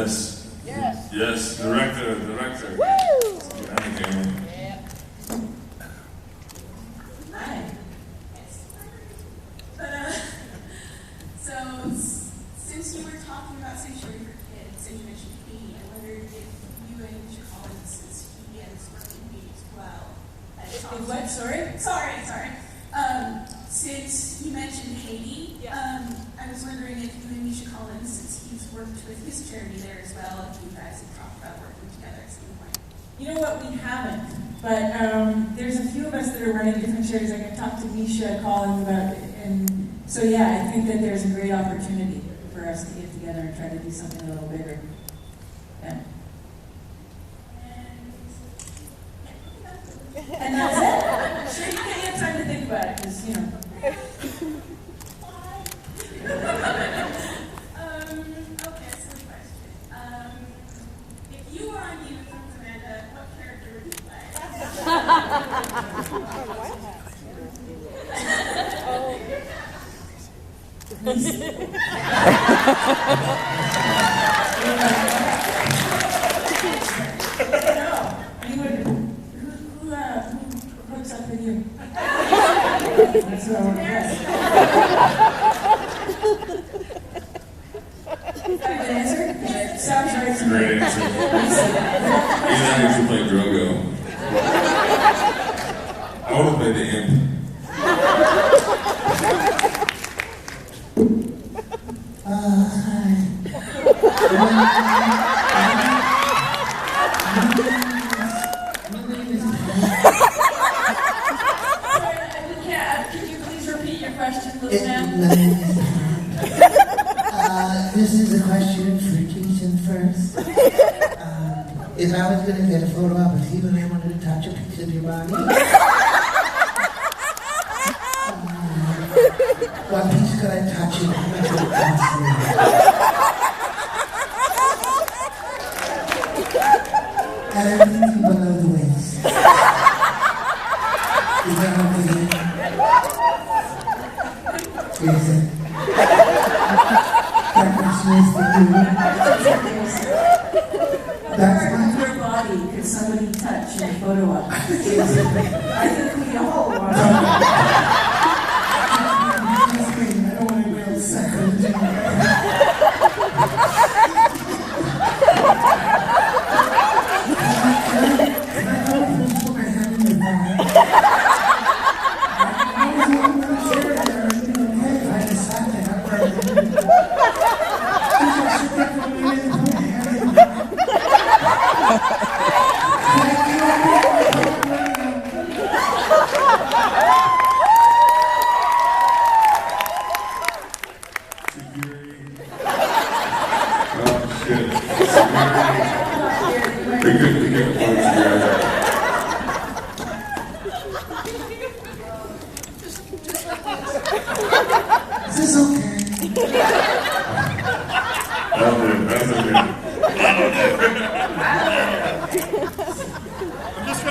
Yes. Yes. Yes, director. Woo! Yeah. Hi. But, so, since you were talking about sanctuary for kids, and you mentioned Katie, I wondered if you and Mr. Collins, since he is working Katie as well. What? Sorry? Sorry. Since you mentioned Haiti, I was wondering if you and Misha Collins, since he's worked with his charity there as well, if you guys have talked about working together at some point. You know what? We haven't. But there's a few of us that are running different charities. I can talk to Misha Collins about it. And so, yeah, I think that there's a great opportunity for us to get together and try to do something a little bigger. Yeah. And that's it. Sure, you can have time to think about it, because, you know. Okay, silly question. If you were on Game of Thrones, Amanda, what character would you play? Who hooks up with you? That's what I want to guess. Is that a good answer? Sounds right to me. Great answer. He's not actually playing Drogo. I want to play the imp. Can you please repeat your question, little My man? name is this is a question for Jason first. If I was going to get a photo op with you and I wanted to touch a piece of your body, what piece could I touch and how much would it cost me? And everything below the waist. Is that okay? Jason. That's nice to do. That's my Your body could somebody touch in a photo op? I think we all want to. I don't want to be able to second. Is this okay? That's okay.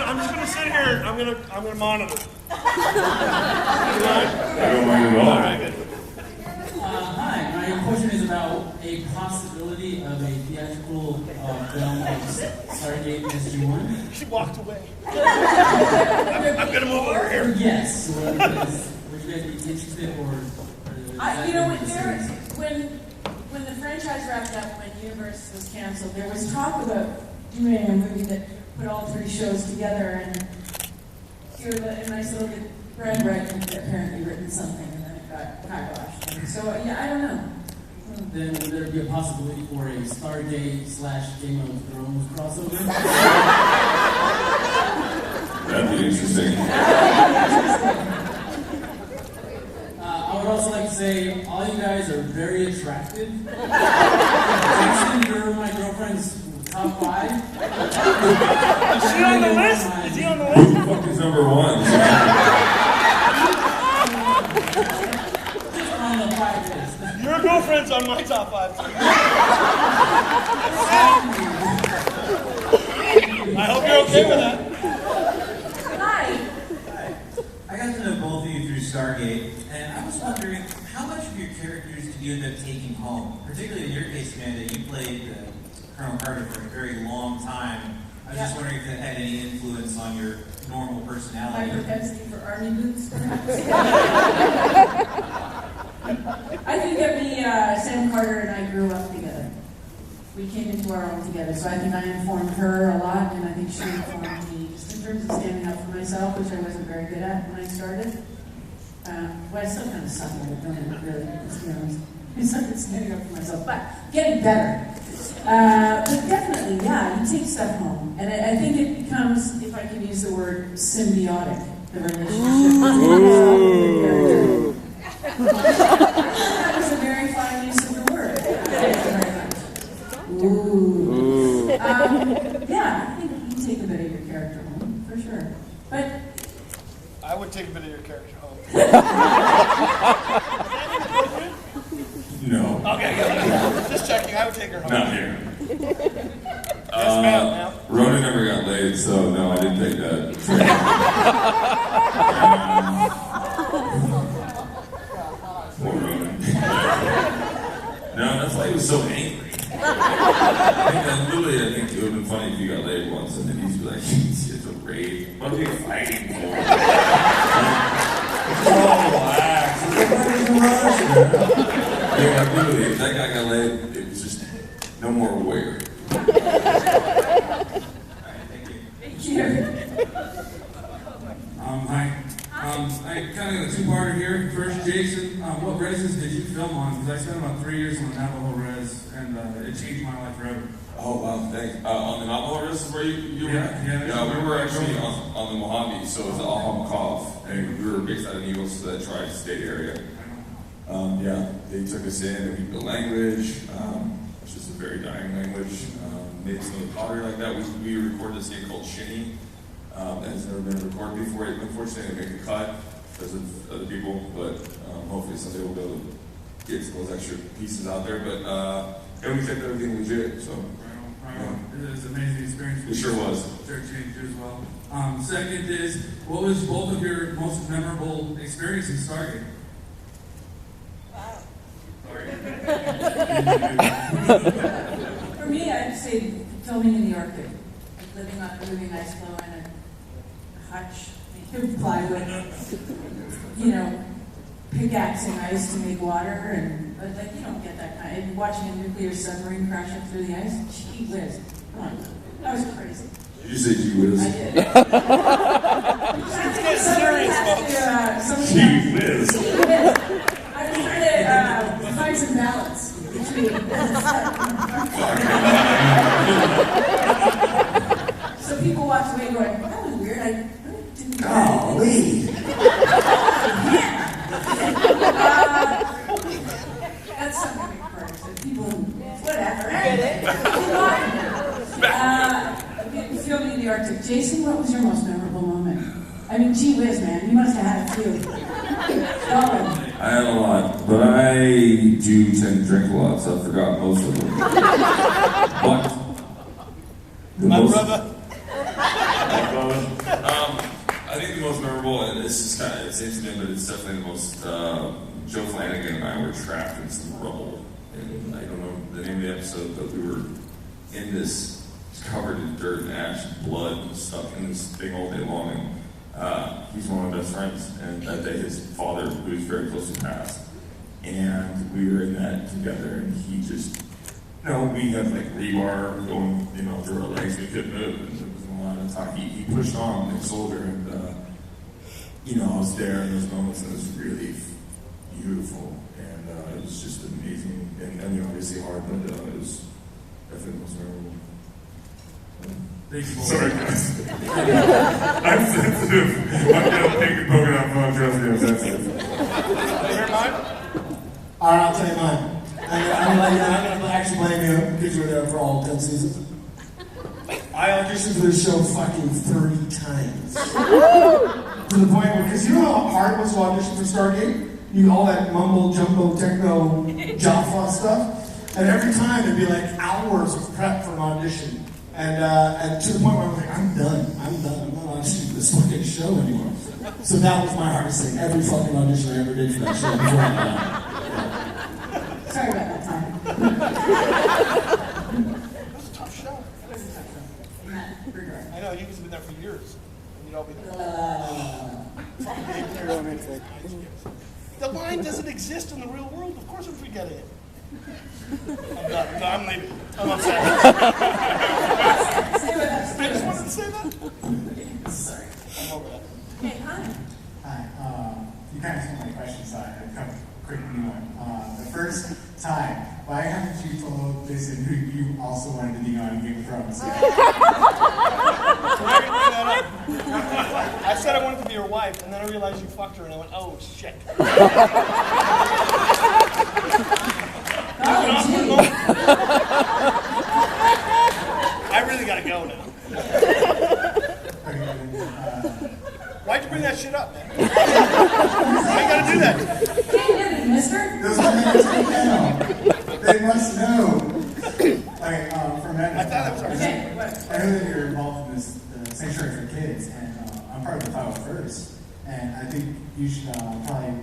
I'm just gonna sit here. I'm gonna monitor. I don't mind at all. All right, good. Hi, my question is about a possibility of a theatrical film of Stargate SG-1. She walked away. I'm gonna move over here. Yes. Would you guys be interested, or You know, when the franchise wrapped up, when Universe was canceled, there was talk about doing a movie that put all three shows together, and do a nice little bit. Brad Wright had apparently written something, and then it got kiboshed. So yeah, I don't know. then would there be a possibility for a Stargate / Game of Thrones crossover? That'd be interesting. I would also like to say, all you guys are very attractive. Jason, you're my girlfriend's top 5. Is he on the list? Is he on the list? Who the fuck is number one? Just on the 5 list. Your girlfriend's on my top 5. I hope you're okay with that. Hi. I got to know both of you through Stargate, and I was wondering how much of your characters did you end up taking home? Particularly in your case, Amanda, you played Colonel Carter for a very long time. I was just wondering if it had any influence on your normal My personality. propensity for army boots, perhaps. I think that Sam Carter and I grew up together. We came into our own together, so I think I informed her a lot, and I think she informed me, just in terms of standing up for myself, which I wasn't very good at when I started. Well, I still kind of suck at it, don't I? Really, let's be honest. I suck at standing up for myself, but getting better. But definitely, yeah, you take stuff home. And I think it becomes, if I can use the word, symbiotic, the relationship between yourself and the character. That was a very fine use of the word. Thank you very much. Ooh. Yeah, I think you take a bit of your character home, for sure. But I would take a bit of your character home. No. Okay, good. Just checking. I would take her home. Not here. Yes, ma'am. Rona never got laid, so no, I didn't take that. Poor Rona. No, that's why he was so angry. I think it would have been funny if you got laid once and then he'd be like, it's a raid. What are we fighting for? Oh, relax. Yeah, literally, if that guy got laid, it was just no more warrior. thank you. Hi. I kind of got a two-parter here. First, Jason, what reses did you film on? Because I spent about 3 years on the Navajo res, and it changed my life forever. Oh, wow, thanks. On the Navajo res is where you were? Yeah, we were actually on the Mojave, so it's the Ahamakov, and we were based out of Eagles, so that tri-state area. Yeah, they took us in and we built language, which is a very dying language. Made some of the pottery like that. We recorded this game called Shinny. That has never been recorded before. Unfortunately, it didn't make the cut because of other people, but hopefully someday we'll be able to get some of those extra pieces out there. But and we kept everything legit, so. Right on. It was an amazing experience. It sure was. Church changed you as well. Second is, what was both of your most memorable experiences in Stargate? For me, I'd say filming in the Arctic, living on moving ice floe in a hutch, made of plywood, pickaxing ice to make water, and but you don't get that kind. And watching a nuclear submarine crash up through the ice, gee whiz, come on, that was crazy. Did you say gee whiz? I did. Get serious, folks. Gee whiz. Gee whiz. I was trying to find some balance between. So people walked away going, that was weird. I really didn't. Golly. That's something important. So people, whatever. Filming in the Arctic. Jason, what was your most memorable moment? I mean, gee whiz, man, you must have had a few. I had a lot, but I do tend to drink a lot, so I forgot most of them. But My brother. I think the most memorable, and this is kind of it's incident, but it's definitely the most. Joe Flanagan and I were trapped in some rubble, and I don't know the name of the episode, but we were in this. It's covered in dirt and ash and blood and stuck in this thing all day long. And he's one of my best friends. And that day his father, who was very close to pass, and we were in that together. And he just, we had like rebar going, through our legs. We couldn't move. And there was a lot of talk. He pushed on like soldier, and I was there in those moments, and it was really beautiful. And it was just amazing, and obviously hard, but it was definitely the most memorable. Sorry, guys. I'm sensitive. I'm gonna pick and poke it up. I'm sensitive. All right, I'll tell you mine. I'm gonna actually blame you because you were there for all 10 seasons. I auditioned for this show fucking 30 times. To the point where, because you know how hard it was to audition for Stargate? You all that mumble, jumbo, techno, Jaffa stuff. And every time it'd be like hours of prep for an audition. And to the point where I'm like, I'm done. I'm not auditioning for this fucking show anymore. So that was my hardest thing. Every fucking audition I ever did for that show before I got Sorry about that time. line doesn't exist in the real world. Of course, if we get it. I'm done. No, I'm leaving. I'm upset. Stay with us. I just wanted to say that. Sorry. I'm over that. Okay, hi. Hi, you kind of took my question, so I have a quick new one. The first time, why haven't you told Jason who you also wanted to be on Game of Thrones? Why did you bring that up? I said I wanted to be your wife, and then I realized you fucked her, and I went, oh, shit. I really gotta go now. Why'd you bring that shit up, man? Why you gotta do that? Hey, mister. Those are the They must know. Like, for men, I thought that was our Okay, what? I know that you're involved in this sanctuary for kids, and I'm part of the 501st, and I think you should probably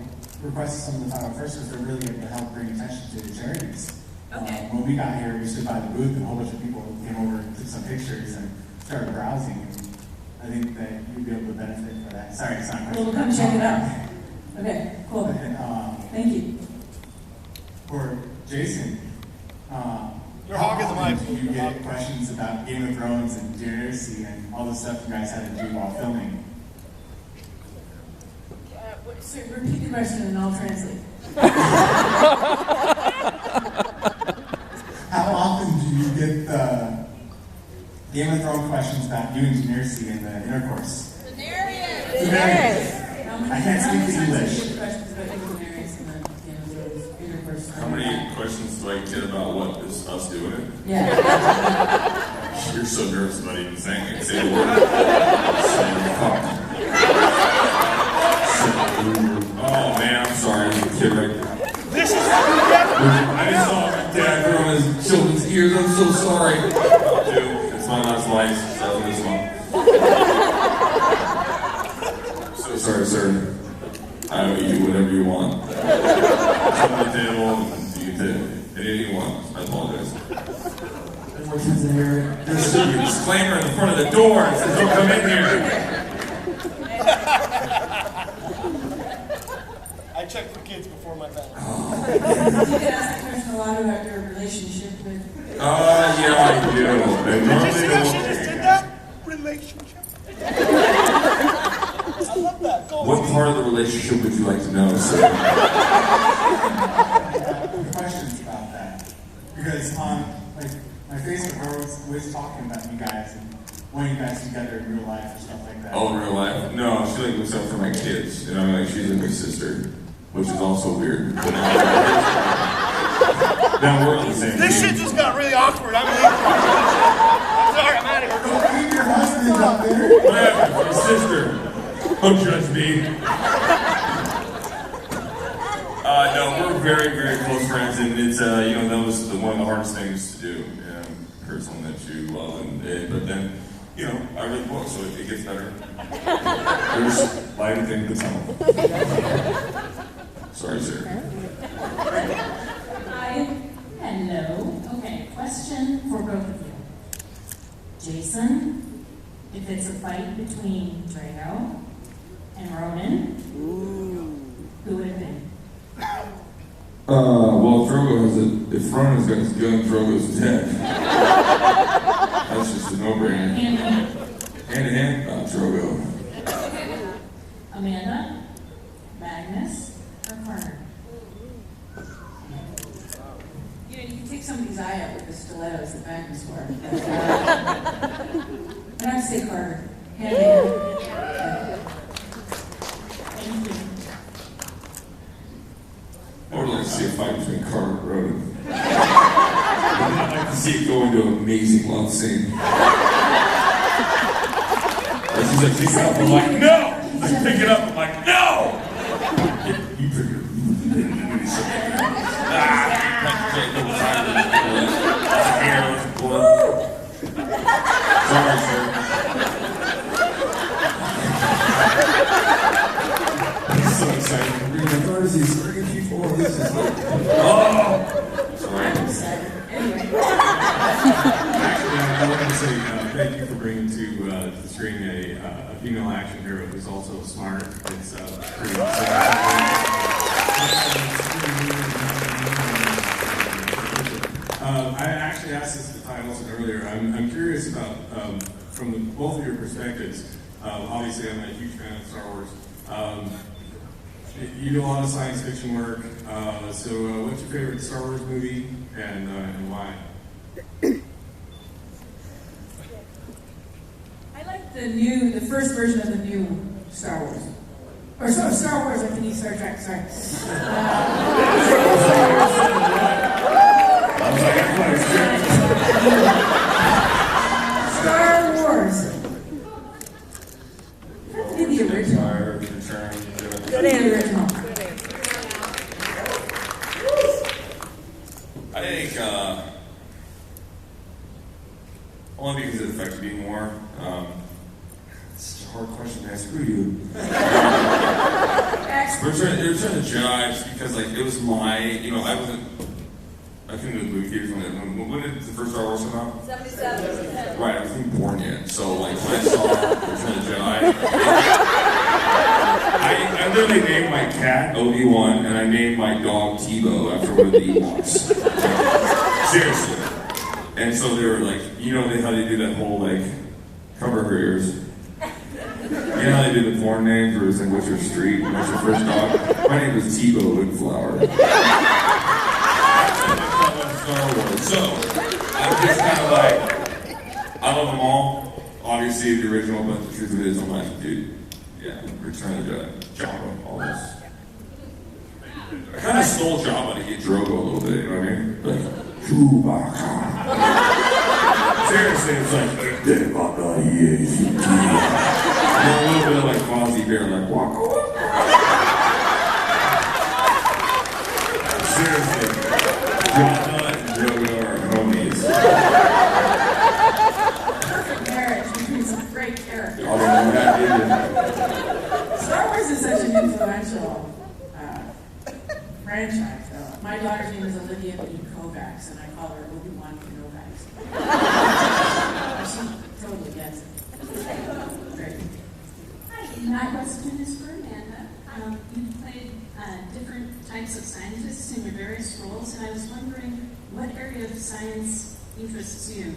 request some of the 501st because they're really able to help bring attention to charities. Okay. When we got here, we stood by the booth, and a whole bunch of people came over and took some pictures and started browsing, and I think that you'd be able to benefit for that. Sorry, it's not a question. We'll come check it out. Okay, cool. And, Thank you. for Jason, You're hogging the mic. do you get questions about Game of Thrones and Daenerys and all the stuff you guys had to do while filming? So repeat the question and I'll translate. How often do you get the Game of Thrones questions about you and Daenerys in the intercourse? Daenerys. I can't speak English. How many questions do I get about what is us doing it? Yeah. You're so nervous about even saying it. Say the word. Say fuck. Oh man, I'm sorry. There's a kid right there. This is I just saw my dad growing his children's ears. I'm so sorry. Dude, it's my last life. After this one. So sorry, sir. I owe you whatever you want. Come to the table and you can anything you want. I apologize. There should be a disclaimer in the front of the door that says don't come in here. I check for kids before my bed. You get asked the question a lot about your relationship with. Yeah, I do. Did you see how she just did that? Relationship. I love that. Go What on. part of the relationship would you like to know, sir? Questions about that. Because on my Facebook, I was always talking about you guys and wanting you guys together in real life or stuff like that. Oh, in real life? No, she like looks out for my kids. You know, like she's like my sister, which is also weird. Now we're on the same This team. shit just got really awkward. I'm leaving. I'm sorry, I'm out of here. Keep your husband up there. What happened? My sister. Don't judge me. No, we're very, very close friends, and it's that was one of the hardest things to do. Hurt someone that you love, but then, I read the book, so it gets better. There's light at the end of the tunnel. Sorry, sir. Hi. Hello. Okay, question for both of you. Jason, if it's a fight between Drago and Ronan, who would it be? Well, Drogo if Ronan's got his gun, Drogo's dead. That's just a no-brainer. Hand in hand. Hand in hand, Drogo. Amanda, Magnus, or Carter? You can take somebody's eye out with the stilettos that Magnus wore. And I'd say Carter. Hand in hand. Thank you. I would like to see a fight between Carter and Ronan. I'd like to see it go into an amazing love scene. And she's like, pick it up. I'm like, no! I pick it up. I'm like, no! You pick it up. Hair with blood. Sorry, sir. I'm so excited. I'm reading the cards. He's bringing people. This is like, sorry. Actually, I wanted to say thank you for bringing to the screen a female action hero who's also smart. It's pretty exciting. I actually asked this to Tyler earlier. I'm curious about, from both of your perspectives, obviously I'm a huge fan of Star Wars. You do a lot of science fiction work, so what's your favorite Star Wars movie and why? I like the first version of the new Star Wars. Or Star Wars, I think Star Trek, sorry. Star Wars. That's the original. Good original. I think, only because it affected me more. It's a hard question to ask. Who are you? They're trying to judge because, like, it was my, I couldn't go to the movie theaters when did the first Star Wars come out? 77. Right, I wasn't even born yet. So, like, when I saw Return of the Jedi, I literally named my cat Obi-Wan, and I named my dog Tebow after one of the Ewoks. Seriously. And so they were like, how they do that whole, like, cover her ears. You know how they do the porn names where it's like, what's your street and what's your first dog? My name was Tebow Windflower. Star Wars. So, I'm just kind of like, I love them all. Obviously, the original, but the truth of it is, I'm like, dude, yeah, Return of the Jabba, all this. I kind of stole Jabba to get Drogo a little bit, you know what I mean? Like, Chewbacca. Seriously, it's like, Devada, yes, a little bit of like Fozzie Bear, like, waka waka. Seriously. Jabba and Drogo are homies. Perfect marriage between some great characters. Although I'm not either. Star Wars is such an influential franchise, though. My daughter's name is Olivia B. Kovacs, and I call her Obi-Wan Kovacs. She totally gets it. Great. Hi, my question is for Amanda. You've played different types of scientists in your various roles, and I was wondering what area of science interests you?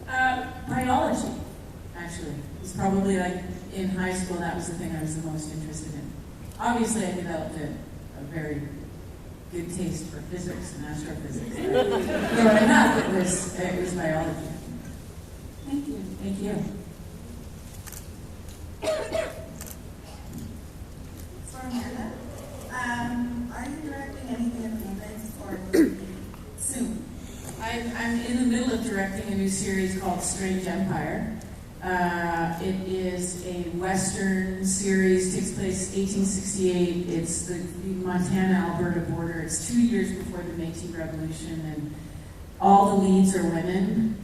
Biology, actually. It's probably like in high school, that was the thing I was the most interested in. Obviously, I developed a very good taste for physics and astrophysics. Growing up, it was biology. Thank you. Thank you. For Amanda, are you directing anything at the moment, or will you be soon? I'm in the middle of directing a new series called Strange Empire. It is a Western series, takes place 1868. It's the Montana-Alberta border. It's 2 years before the Métis Revolution, and all the leads are women.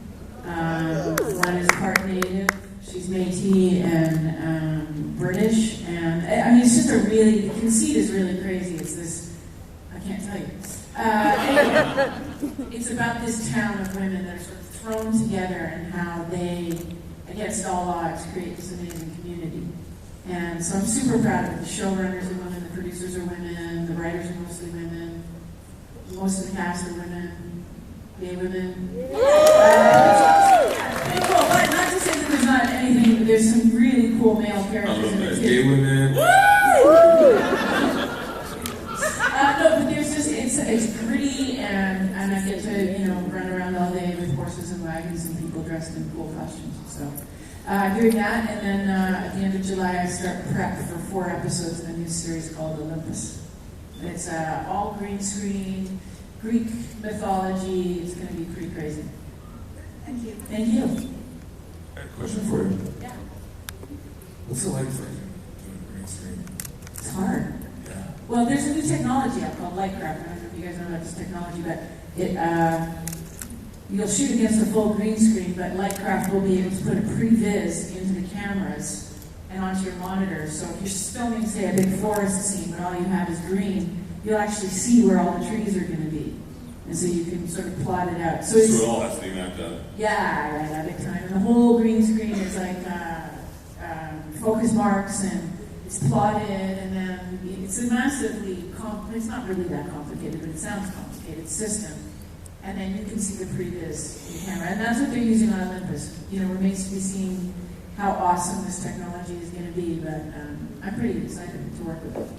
One is part Native, she's Métis and British, and I mean, it's just the conceit is really crazy. It's this, I can't tell you. Anyway, it's about this town of women that are sort of thrown together and how they, against all odds, create this amazing community. And so I'm super proud of it. The showrunners are women, the producers are women, the writers are mostly women, most of the cast are women, gay women. Pretty cool, but not to say that there's not anything, there's some really cool male characters in it too. Gay women. No, but there's just, it's gritty, and I get to, run around all day with horses and wagons and people dressed in cool costumes. So doing that, and then at the end of July I start prep for 4 episodes of a new series called Olympus. It's all green screen, Greek mythology. It's going to be pretty crazy. Thank you. Thank you. I have a question for you. Yeah. What's it like for you doing green screen? It's hard. Yeah. Well, there's a new technology out called Lightcraft. I don't know if you guys know about this technology, but you'll shoot against a full green screen, but Lightcraft will be able to put a previs into the cameras and onto your monitors. So if you're filming, say, a big forest scene, but all you have is green, you'll actually see where all the trees are going to be. And so you can sort of plot it out. So it all has to be mapped out. Yeah, big time. And the whole green screen is like focus marks, and it's plotted, and then it's a massively, it's not really that complicated, but it sounds complicated system. And then you can see the previs in the camera. And that's what they're using on Olympus. Remains to be seen how awesome this technology is going to be, but I'm pretty excited to work with it.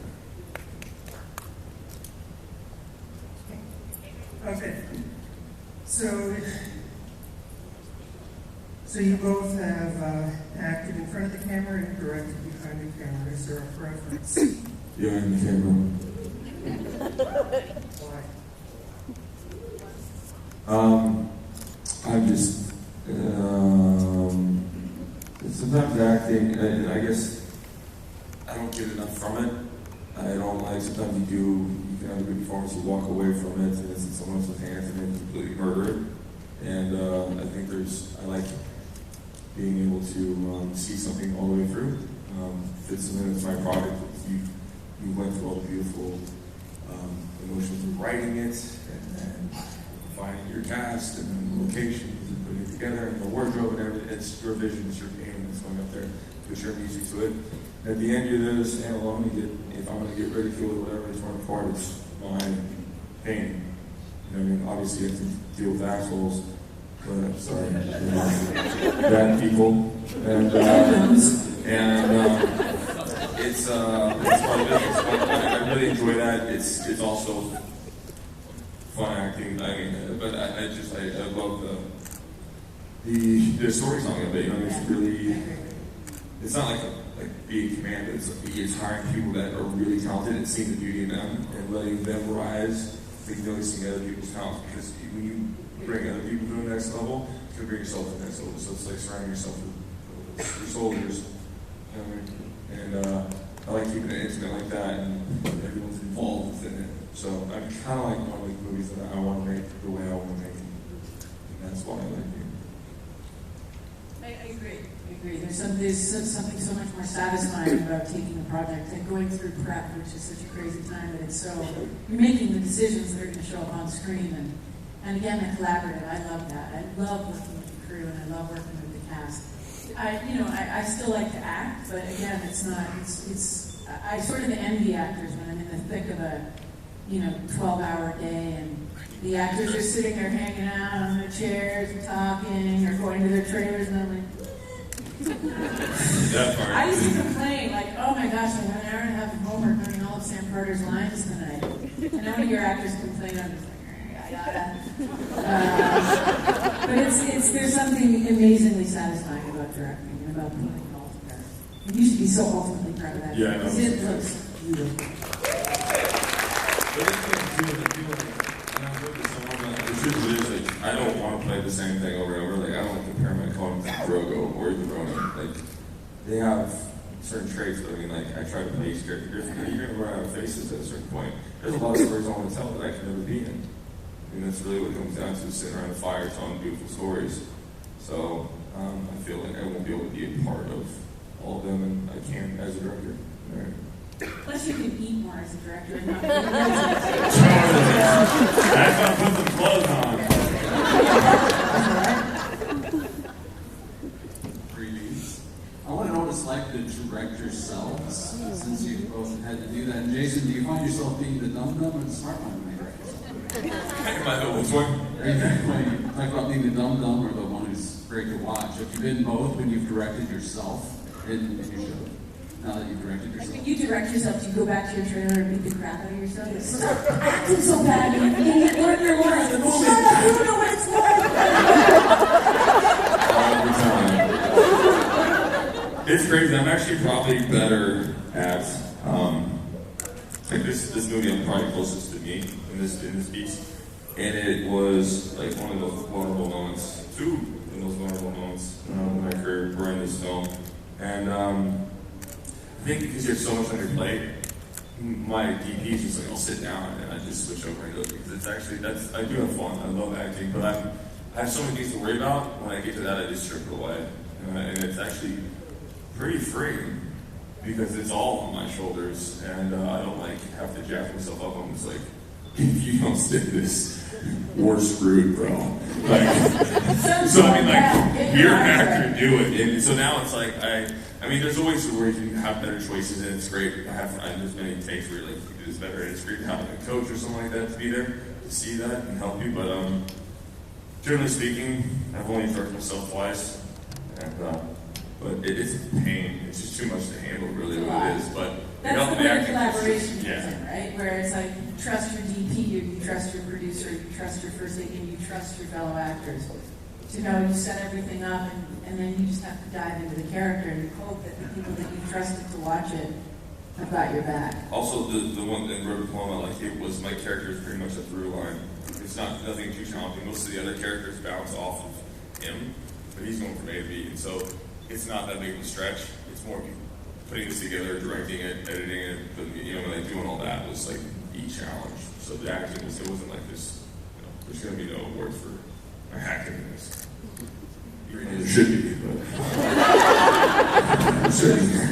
Okay. So you both have acted in front of the camera and directed behind the camera. Is there a preference? Yeah, in the camera. Why? I'm just, sometimes acting, I guess I don't get enough from it. I don't like, sometimes you can have a good performance, you walk away from it, and it's in someone else's hands and then completely murder it. And I think I like being able to see something all the way through. If it's something that's my product, you went through all the beautiful emotions of writing it, and then finding your cast, and then the locations, and putting it together, and the wardrobe, and everything. It's your vision, it's your pain that's going up there. Put your music to it. At the end, you're there to stand alone. If I'm going to get ridiculed or whatever, it's torn apart. It's my pain. Obviously, you have to deal with assholes, but I'm sorry, bad people, and it's part of business. I really enjoy that. It's also fun acting. But I love the storytelling of it. It's really, it's not like being commanded. It's hiring people that are really talented and seeing the beauty in them and letting them rise, noticing other people's talents. Because when you bring other people to the next level, you can bring yourself to the next level. So it's like surrounding yourself with your soldiers. And I like keeping it intimate like that, and everyone's involved in it. So I kind of like one of the movies that I want to make the way I want to make it. And that's why I like it. I agree. There's something so much more satisfying about taking a project and going through prep, which is such a crazy time, but you're making the decisions that are going to show up on screen. And again, the collaborative, I love that. I love working with the crew, and I love working with the cast. I still like to act, but again, I sort of envy actors when I'm in the thick of a 12-hour day, and the actors are sitting there hanging out on their chairs and talking or going to their trailers, and I'm like, I used to complain, like, oh my gosh, I have an hour and a half of homework learning all of Sam Carter's lines tonight. And now when your actors complain, I'm just like, yada. But there's something amazingly satisfying about directing and about putting it all together. You should be so ultimately proud of that. Yeah, because it looks beautiful. The truth is, I don't want to play the same thing over and over. I don't want to compare my clone to Drogo or the Ronin. They have certain traits, but I try to play each character differently. You're going to run out of faces at a certain point. There's a lot of stories I want to tell that I can never be in. And that's really what it comes down to, sitting around the fire telling beautiful stories. So I feel like I won't be able to be a part of all of them, and I can as a director. Right. Plus, you can eat more as a director. That's why I put the clothes on. I want to know what it's like to direct yourselves, since you both had to do that. And Jason, do you find yourself being the dum-dum or the smart one when you direct yourself? By the which one? Talk about being the dum-dum or the one who's great to watch. Have you been both when you've directed yourself in your show? Now that you've directed yourself? When you direct yourself, you go back to your trailer and beat the crap out of yourself. Like, stop acting so bad, you idiot, learn your lines. Shut up, you don't know what it's like. All the time. It's crazy. I'm actually probably better at, this movie I'm probably closest to me in this piece. And it was one of those vulnerable moments, two of those vulnerable moments in my career were in this film. And I think because there's so much on your plate, my DP is just I'll sit down and I just switch over and go, because it's actually, I do have fun, I love acting, but I have so many things to worry about. When I get to that, I just strip it away. And it's actually pretty free, because it's all on my shoulders, and I don't have to jack myself up. I'm just if you don't stick this, we're screwed, bro. So you're an actor, do it. And so now it's I mean, there's always where you can have better choices, and it's great to have, and there's many takes where you're like, you can do this better, and it's great to have a coach or something like that to be there to see that and help you. But generally speaking, I've only directed myself twice, and but it's a pain. It's just too much to handle, really, what it is. But that's the way collaboration comes yeah. in, right? Where it's like, you trust your DP, you trust your producer, you trust your first AD, and you trust your fellow actors. To know you set everything up, and then you just have to dive into the character, and you hope that the people that you trusted to watch it have got your back. Also, the one thing Road Diploma, like, it was, my character is pretty much a through line. It's not nothing too challenging. Most of the other characters bounce off of him, but he's going from A to B, and so it's not that big of a stretch. It's more putting this together, directing it, editing it, but, like doing all that was like each challenge. So the acting was, it wasn't like this, there's going to be no awards for my acting in this. There should be, but certainly.